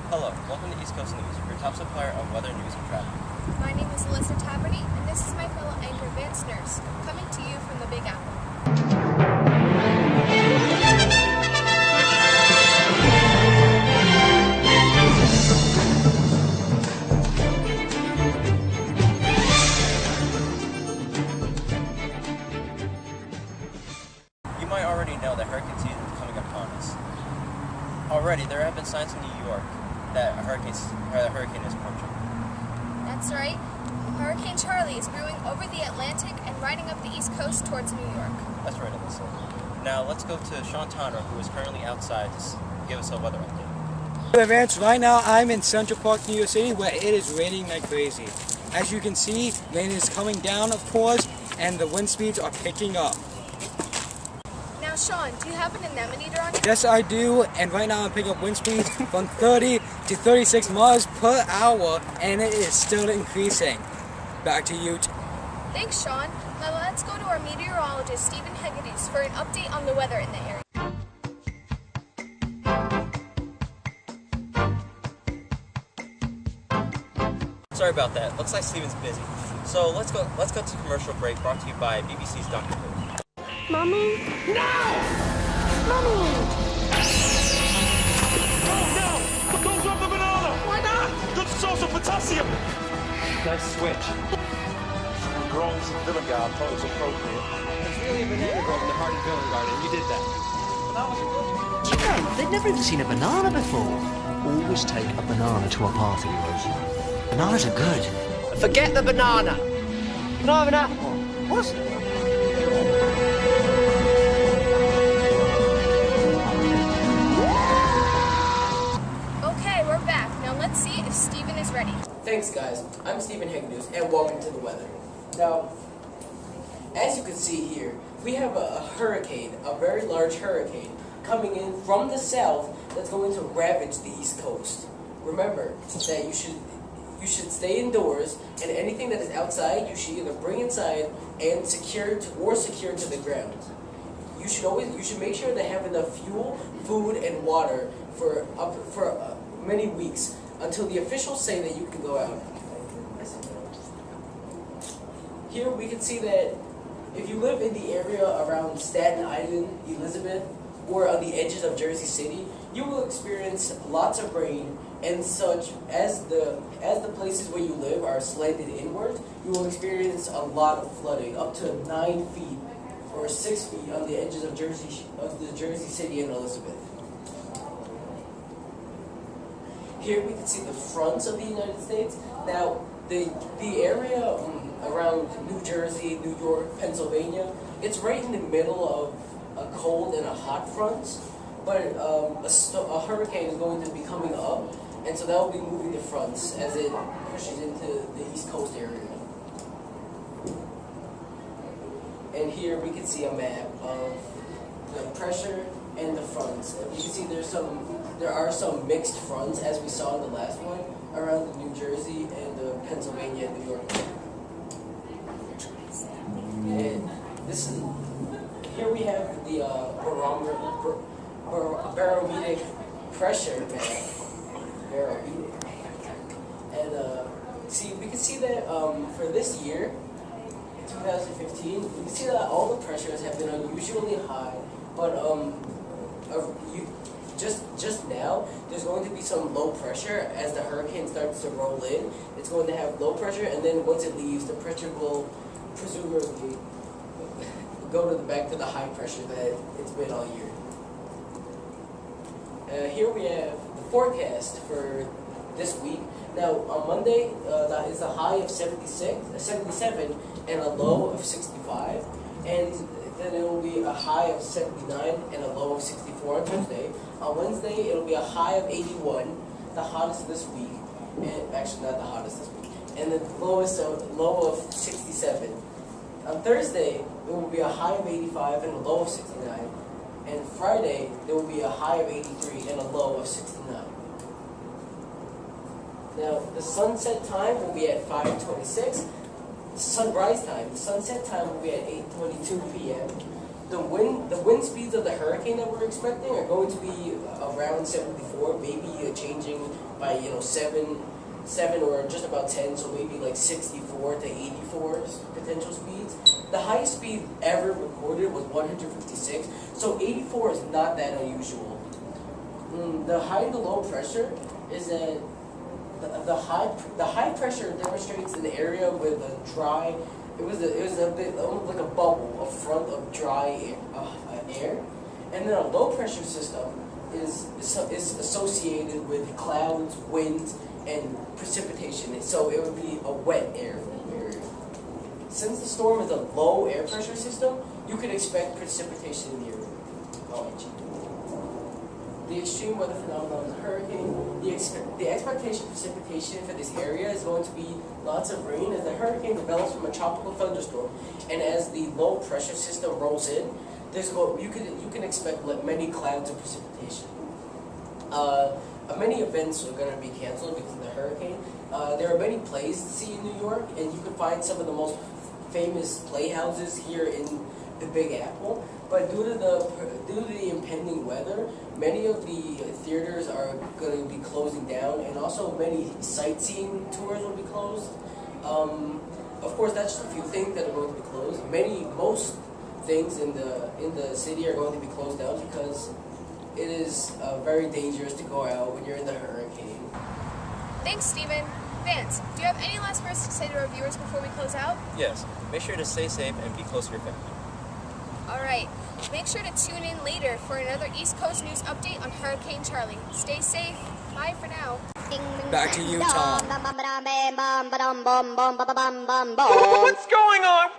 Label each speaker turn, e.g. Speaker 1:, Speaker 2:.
Speaker 1: Hello, welcome to East Coast News, your top supplier of weather news and traffic.
Speaker 2: My name is Alyssa Taberty, and this is my fellow anchor Vance Nurse, coming to you from the Big Apple.
Speaker 1: You might already know that hurricane season is coming upon us. Already, there have been signs in New York that a hurricane is approaching.
Speaker 2: That's right. Hurricane Charlie is brewing over the Atlantic and riding up the East Coast towards New York.
Speaker 1: That's right, Alyssa. Now, let's go to Sean Tonner, who is currently outside to give us a weather update.
Speaker 3: Hey, Vance, right now I'm in Central Park, New York City, where it is raining like crazy. As you can see, rain is coming down, of course, and the wind speeds are picking up.
Speaker 2: Now, Sean, do you have an anemometer on you?
Speaker 3: Yes, I do, and right now I'm picking up wind speeds from 30 to 36 miles per hour, and it is still increasing. Back to you.
Speaker 2: Thanks, Sean. Now let's go to our meteorologist, Stephen Hegedus, for an update on the weather in the area.
Speaker 1: Sorry about that. Looks like Steven's busy. So let's go to commercial break, brought to you by BBC's Dr. Who.
Speaker 4: Mommy? No! Mommy!
Speaker 5: Oh no! Don't drop the banana!
Speaker 4: Why not?
Speaker 5: Good source of potassium!
Speaker 1: Nice switch.
Speaker 5: Groves and Villegard thought it was appropriate.
Speaker 1: There's really a banana grove in the heart of Villain Garden. You did that.
Speaker 6: You know, they've never even seen a banana before. Always take a banana to a party, Rosie. Bananas are good. Forget the banana. Can I have an apple? What?
Speaker 2: Okay, we're back. Now let's see if Stephen is ready.
Speaker 7: Thanks guys, I'm Stephen Hegedus and welcome to the weather. Now, as you can see here, we have a hurricane, a very large hurricane, coming in from the south that's going to ravage the East Coast. Remember that you should stay indoors, and anything that is outside you should either bring inside and secure to the ground. You should make sure to have enough fuel, food, and water for many weeks until the officials say that you can go out. Here we can see that if you live in the area around Staten Island, Elizabeth, or on the edges of Jersey City, you will experience lots of rain, and such as the places where you live are slanted inwards, you will experience a lot of flooding, up to 9 feet or 6 feet on the edges of the Jersey City and Elizabeth. Here we can see the fronts of the United States. Now, the area around New Jersey, New York, Pennsylvania, it's right in the middle of a cold and a hot front, but a hurricane is going to be coming up, and so that will be moving the fronts as it pushes into the East Coast area. And here we can see a map of the pressure and the fronts. And you can see there are some mixed fronts, as we saw in the last one, around the New Jersey and the Pennsylvania and New York. And here we have the barometric pressure map. And we can see that for this year, 2015, we can see that all the pressures have been unusually high, but just now, there's going to be some low pressure as the hurricane starts to roll in. It's going to have low pressure, and then once it leaves, the pressure will presumably go back to the high pressure that it's been all year. Here we have the forecast for this week. Now, on Monday, that is a high of 77, and a low of 65, and then it will be a high of 79 and a low of 64 on Tuesday. On Wednesday, it'll be a high of 81, the hottest this week, and actually not the hottest this week, and the low of 67. On Thursday, it will be a high of 85 and a low of 69, and Friday, there will be a high of 83 and a low of 69. Now, the sunset time will be at 5:26. Sunrise time, the sunset time will be at 8:22 p.m. the wind speeds of the hurricane that we're expecting are going to be around 74, maybe changing by 7 or just about 10, so maybe like 64 to 84 potential speeds. The highest speed ever recorded was 156, so 84 is not that unusual. The high and the low pressure is that the high pressure demonstrates an area with a dry. It was a bit almost like a bubble, a front of dry air, and then a low pressure system is associated with clouds, winds, and precipitation. So it would be a wet air area. Since the storm is a low air pressure system, you could expect precipitation near ONG. The extreme weather phenomenon is a hurricane. The expectation of precipitation for this area is going to be lots of rain as the hurricane develops from a tropical thunderstorm, and as the low pressure system rolls in, you can expect many clouds of precipitation. Many events are going to be canceled because of the hurricane. There are many plays to see in New York, and you can find some of the most famous playhouses here in the Big Apple. But due to the impending weather, many of the theaters are going to be closing down, and also many sightseeing tours will be closed. Of course, that's just a few things that are going to be closed. Most things in the city are going to be closed down because it is very dangerous to go out when you're in the hurricane.
Speaker 2: Thanks, Steven. Vance, do you have any last words to say to our viewers before we close out?
Speaker 1: Yes. Make sure to stay safe and be close to your family.
Speaker 2: All right. Make sure to tune in later for another East Coast news update on Hurricane Charlie. Stay safe. Bye for now.
Speaker 3: Back to you, Tom.
Speaker 4: What's going on?